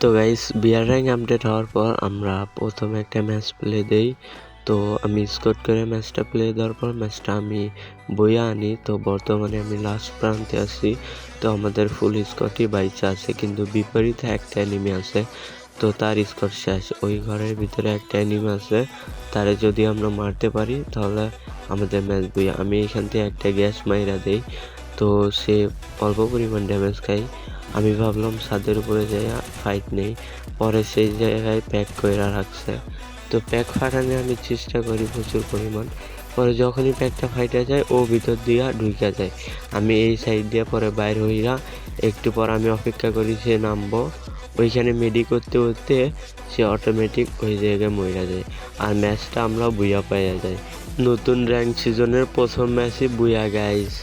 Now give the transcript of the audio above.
তো গাইস বিয়ার rank update হওয়ার পর আমরা প্রথমে একটা ম্যাচ প্লে দেই। তো আমি স্কোর করে ম্যাচটা প্লে দেওয়ার পর ম্যাচটা আমি বইয়া আনি। তো বর্তমানে আমি লাস্ট প্রান্তে আছি। তো আমাদের ফুল স্কোরটি বাইচা আছে, কিন্তু বিপরীতে একটা এনিমি আছে। তো তার স্কোর শেষ। ওই ঘরের ভিতরে একটা এনিমি আছে, তারে যদি আমরা মারতে পারি তাহলে আমাদের ম্যাচ বইয়া। আমি এখান থেকে একটা গ্যাস মাইরা দেই, তো সে অল্প পরিমাণ ড্যামেজ খাই। আমি ভাবলাম ছাদের উপরে যাই ফাইট নেই, পরে সেই জায়গায় প্যাক করে রাখছে। তো প্যাক ফাটানো আমি চেষ্টা করি প্রচুর পরিমাণ, পরে যখনই প্যাকটা ফাইটা যায় ও ভিতর দিয়া ঢুকা যায়। আমি এই সাইড দিয়ে পরে বাইর হইয়া একটু পর আমি অপেক্ষা করি সে নামবো। ওইখানে মেডি করতে করতে সে অটোমেটিক ওই জায়গায় মইরা যায়, আর ম্যাচটা আমরা বুয়া পাইয়া যাই। নতুন র্যাঙ্ক সিজনের প্রথম ম্যাচই বুয়া গাইস।